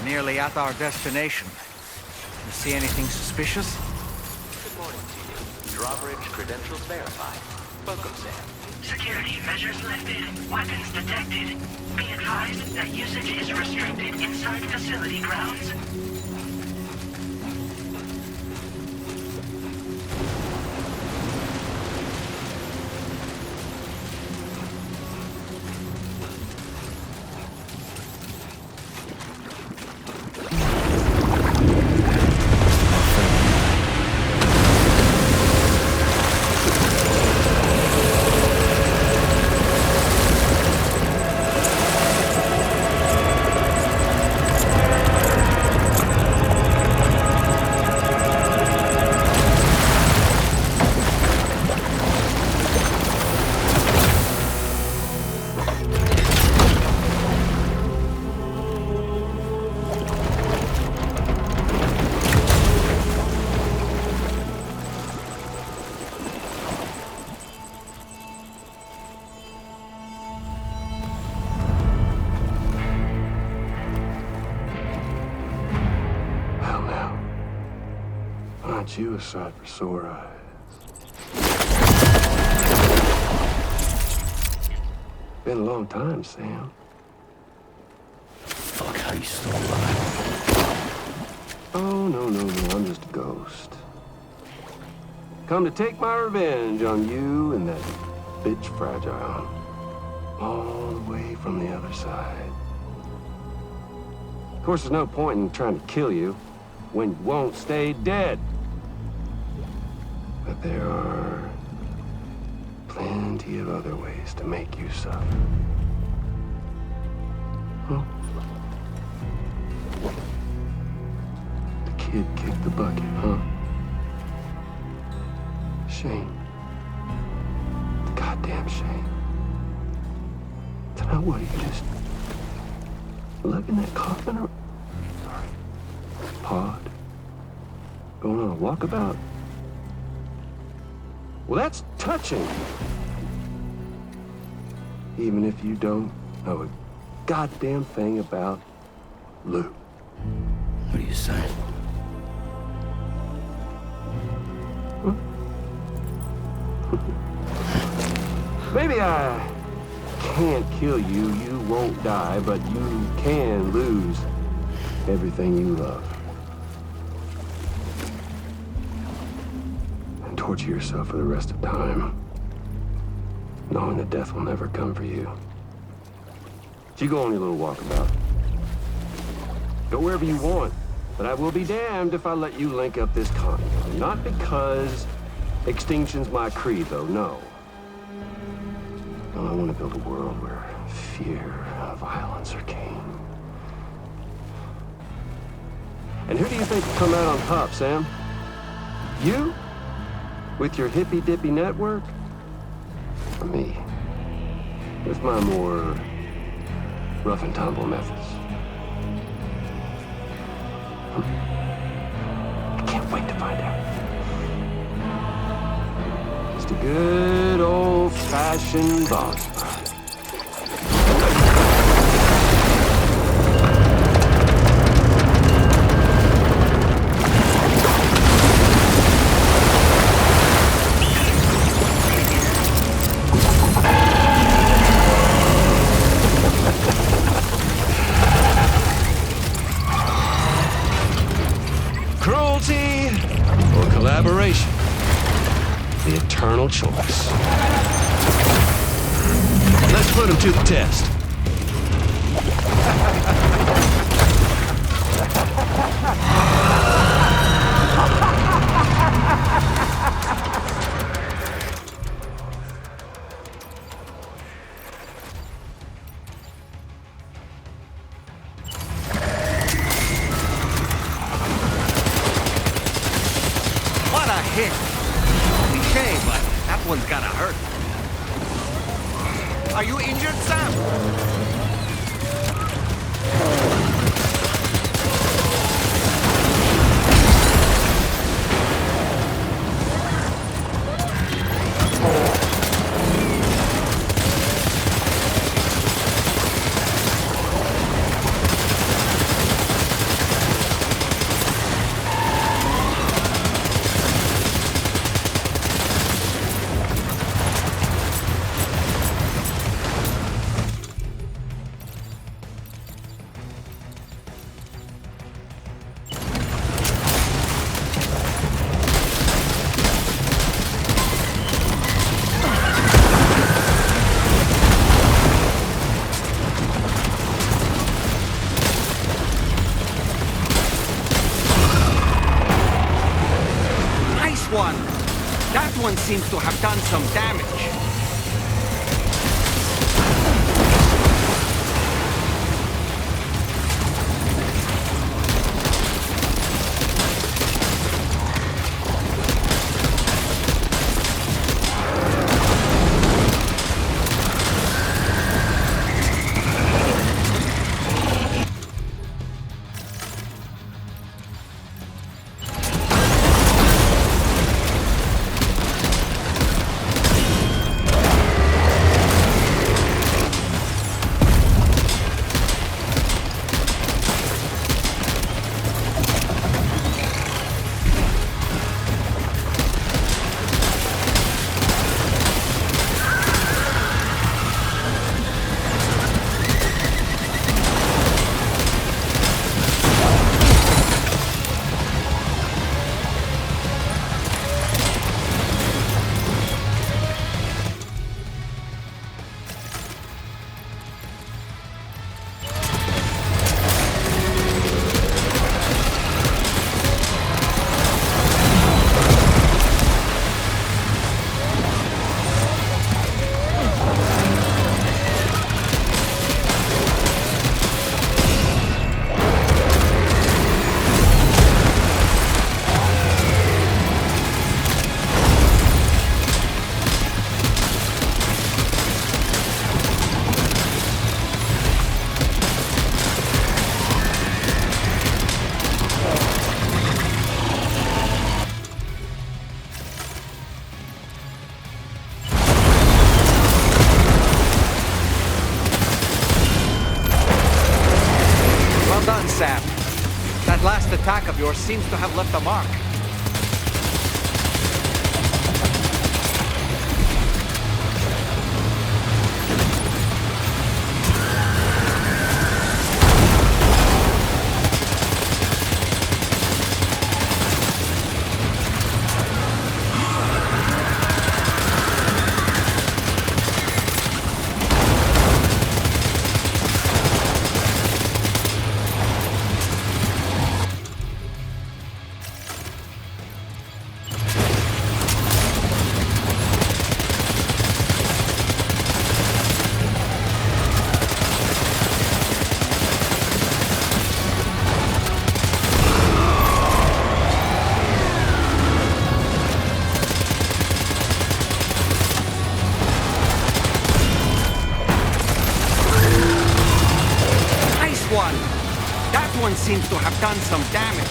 Nearly at our destination. You see anything suspicious? Good morning to you. Drawbridge credentials verified. Welcome, Sam. Security measures lifted. Weapons detected. Be advised that usage is restricted inside facility grounds. You a sight for sore eyes. Been a long time, Sam. Fuck, how you still alive? Oh, no, I'm just a ghost. Come to take my revenge on you and that bitch Fragile. All the way from the other side. Of course, there's no point in trying to kill you when you won't stay dead. But there are plenty of other ways to make you suffer. Huh? The kid kicked the bucket, huh? Shame. Goddamn shame. Tonight, what, you just lugging that coffin or... Sorry. Pod? Going on a walkabout? Well, that's touching. even if you don't know a goddamn thing about loot. What are you saying? Maybe I can't kill you, you won't die, but you can lose everything you love. And torture yourself for the rest of time, knowing that death will never come for you. So you go on your little walkabout. Go wherever you want, but I will be damned if I let you link up this continent. Not because extinction's my creed, though, no. No, I want to build a world where fear and violence are king. And who do you think will come out on top, Sam? You? With your hippy-dippy network? Or me? With my more rough and tumble methods? I can't wait to find out. Just a good old-fashioned boss fight. Cruelty or collaboration? The eternal choice. Let's put him to the test. What a hit! Cliche, but that one's gotta hurt. Are you injured, Sam? One. That one seems to have done some damage. attack of yours seems to have left a mark. Seems to have done some damage.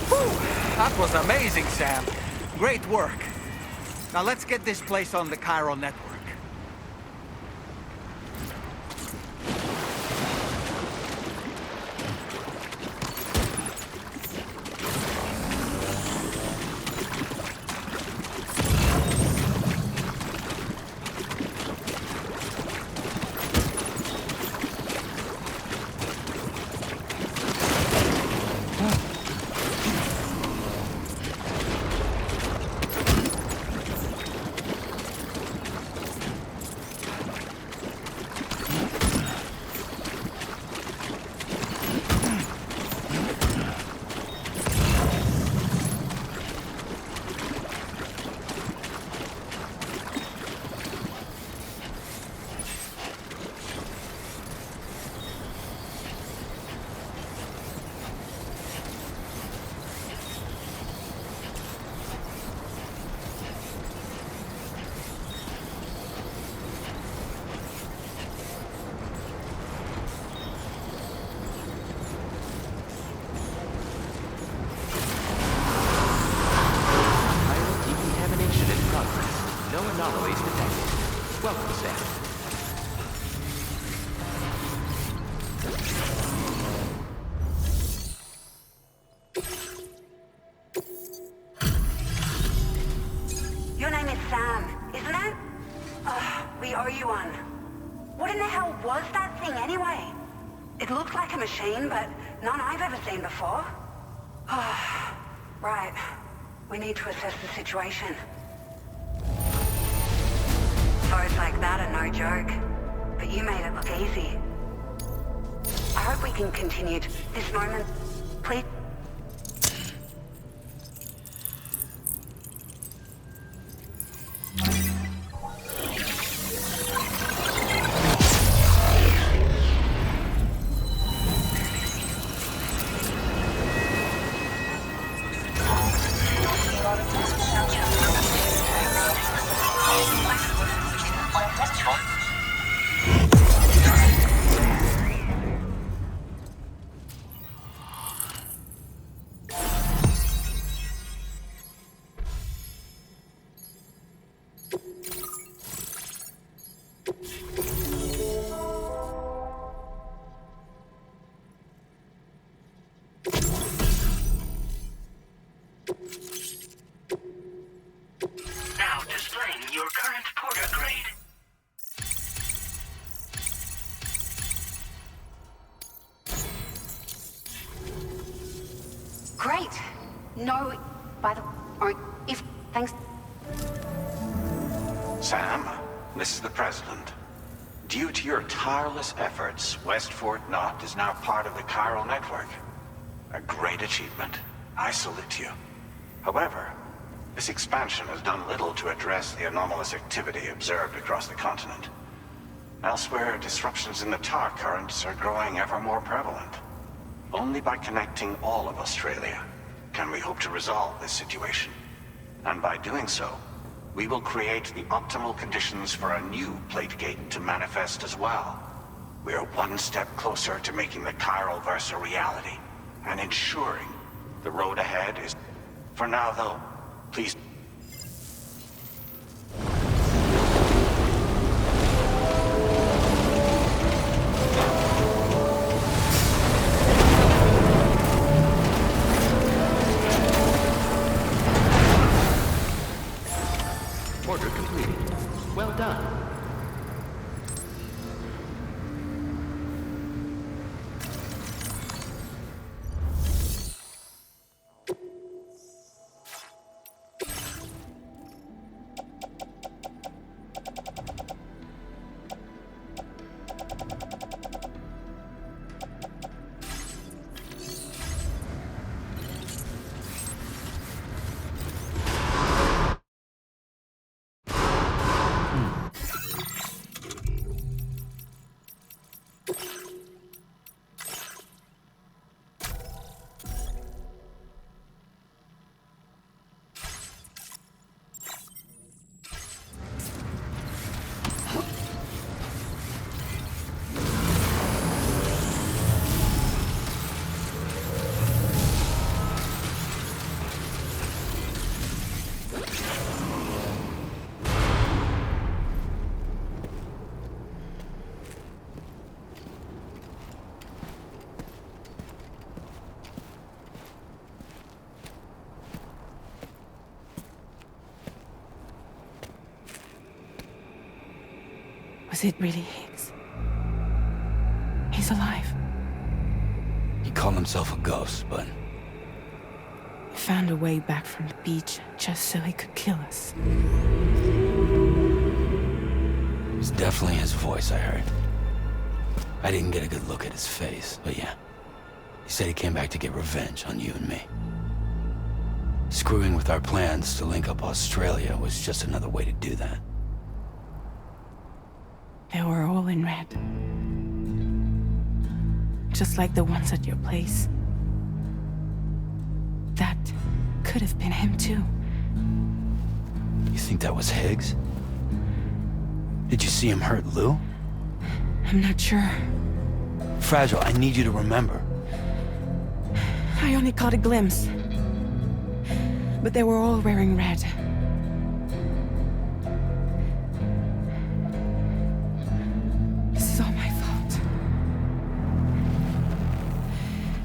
Whew, that was amazing, Sam. Great work. Now let's get this place on the chiral network. Anomalies detected. Welcome, Sam. Your name is Sam, isn't it? We owe you one. What in the hell was that thing anyway? It looked like a machine, but none I've ever seen before. Right. We need to assess the situation. Foes like that are no joke, but you made it look easy. I hope we can continue this moment, please. Now displaying your current Porter grade. Great. No, by the or if thanks. Sam, this is the President. Due to your tireless efforts, West Fort Knot is now part of the chiral network. A great achievement. I salute you. However, this expansion has done little to address the anomalous activity observed across the continent. Elsewhere, disruptions in the tar currents are growing ever more prevalent. Only by connecting all of Australia can we hope to resolve this situation. And by doing so, we will create the optimal conditions for a new plate gate to manifest as well. We are one step closer to making the chiral verse a reality, and ensuring the road ahead is For now, though, please. Order completed. Well done. Was it really Higgs? He's alive. He called himself a ghost, but He found a way back from the beach just so he could kill us. it was definitely his voice I heard. I didn't get a good look at his face, but yeah. He said he came back to get revenge on you and me. Screwing with our plans to link up Australia was just another way to do that. They were all in red. Just like the ones at your place. That could have been him too. You think that was Higgs? Did you see him hurt Lou? I'm not sure. Fragile, I need you to remember. I only caught a glimpse. But they were all wearing red. This is all my fault.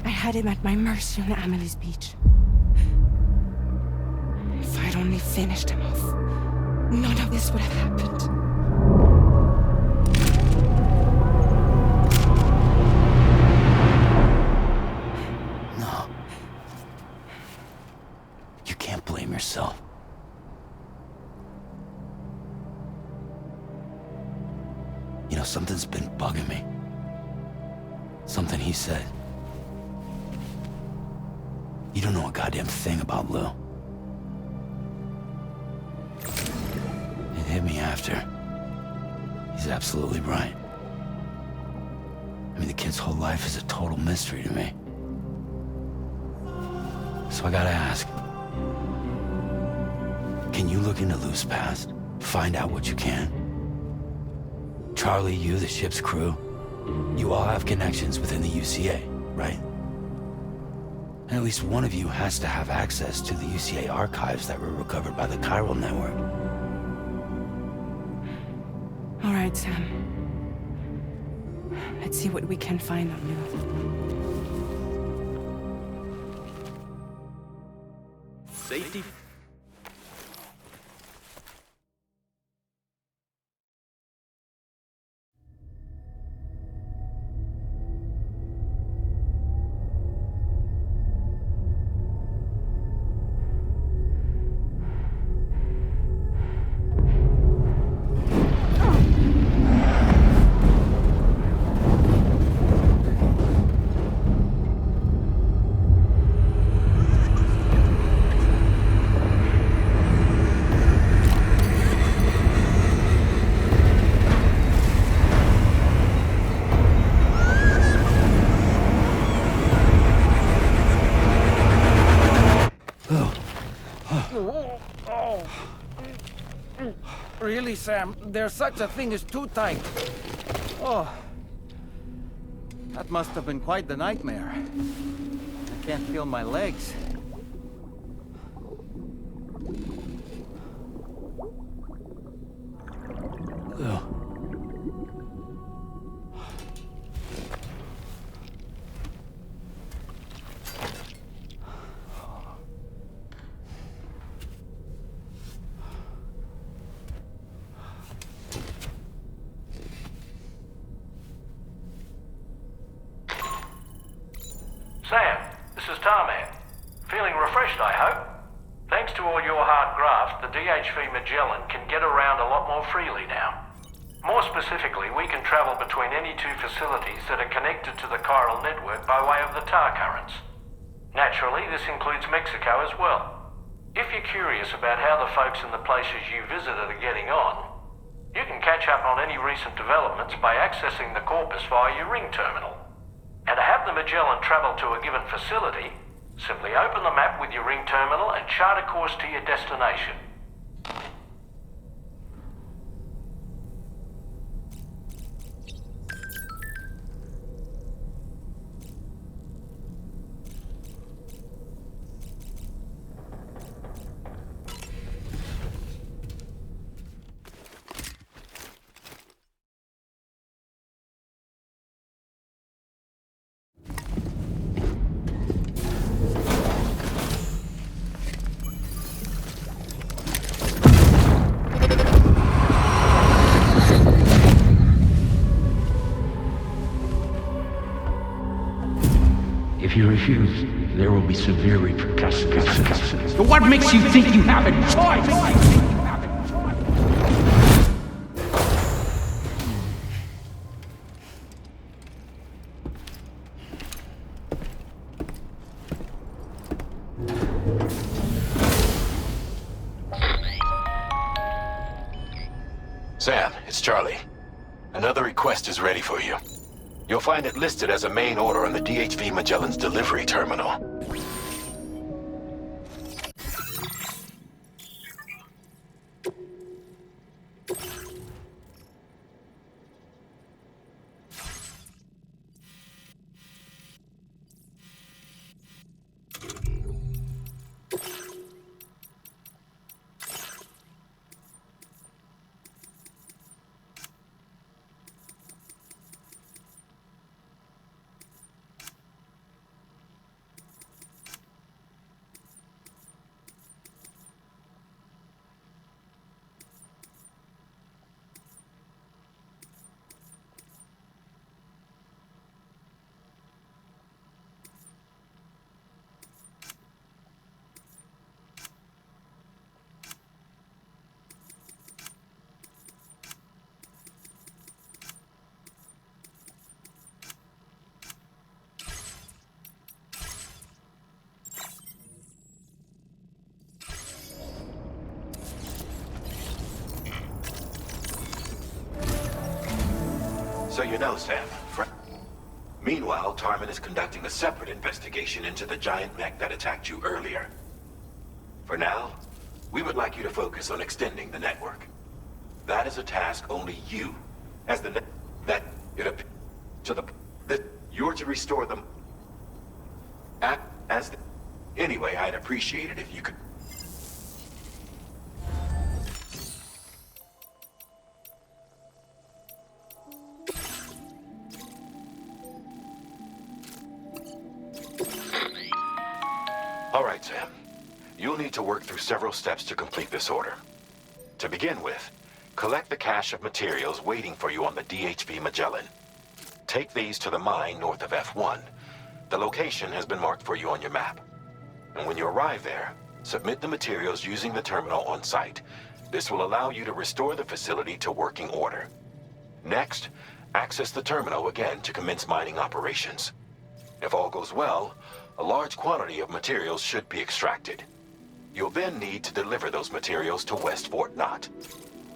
I had him at my mercy on Amelie's beach. If I'd only finished him off, none of this would have happened. No. You can't blame yourself. You know, something's been bugging me. Something he said. You don't know a goddamn thing about Lou. It hit me after. He's absolutely right. I mean, the kid's whole life is a total mystery to me. So I gotta ask. Can you look into Lou's past? Find out what you can? Charlie, you, the ship's crew, you all have connections within the UCA, right? And at least one of you has to have access to the UCA archives that were recovered by the chiral network. All right, Sam. Let's see what we can find on Lou. Safety. Really, Sam, there's such a thing as too tight. Oh. That must have been quite the nightmare. I can't feel my legs. DHV Magellan can get around a lot more freely now. More specifically, we can travel between any two facilities that are connected to the chiral network by way of the tar currents. Naturally, this includes Mexico as well. If you're curious about how the folks in the places you visited are getting on, you can catch up on any recent developments by accessing the corpus via your ring terminal. And to have the Magellan travel to a given facility, simply open the map with your ring terminal and chart a course to your destination. If you refuse, there will be severe repercussions. But what makes you think you have a choice? Sam, it's Charlie. Another request is ready for you. You'll find it listed as a main order on the DHV Magellan's delivery terminal. So you know, Sam. Meanwhile, Tarman is conducting a separate investigation into the giant mech that attacked you earlier. For now, we would like you to focus on extending the network. That is a task only you, as the you're to restore them. Anyway, I'd appreciate it if you could. All right, Sam. You'll need to work through several steps to complete this order. To begin with, collect the cache of materials waiting for you on the DHV Magellan. Take these to the mine north of F1. The location has been marked for you on your map. And when you arrive there, submit the materials using the terminal on site. This will allow you to restore the facility to working order. Next, access the terminal again to commence mining operations. If all goes well, a large quantity of materials should be extracted. You'll then need to deliver those materials to West Fort Knott.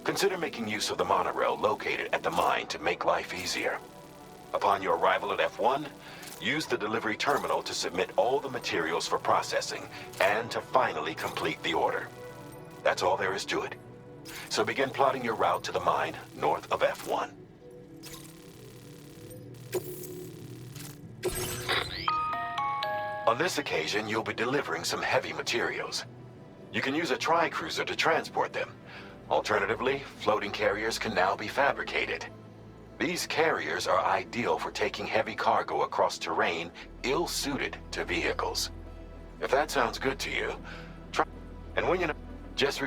Consider making use of the monorail located at the mine to make life easier. Upon your arrival at F1, use the delivery terminal to submit all the materials for processing and to finally complete the order. That's all there is to it. So begin plotting your route to the mine north of F1. On this occasion, you'll be delivering some heavy materials. You can use a tri-cruiser to transport them. Alternatively, floating carriers can now be fabricated. These carriers are ideal for taking heavy cargo across terrain ill-suited to vehicles. If that sounds good to you, try. And when you know, just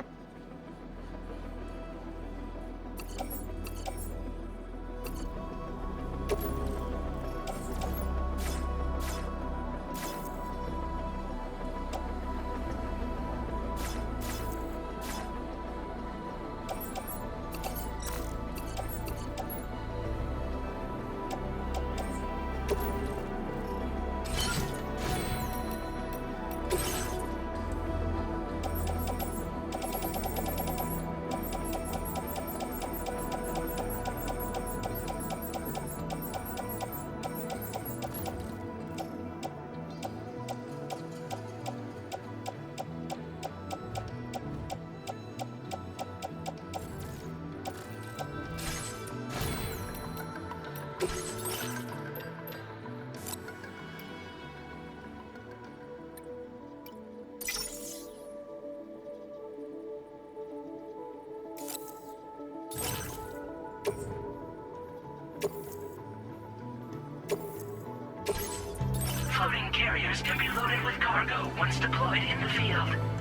carriers can be loaded with cargo once deployed in the field.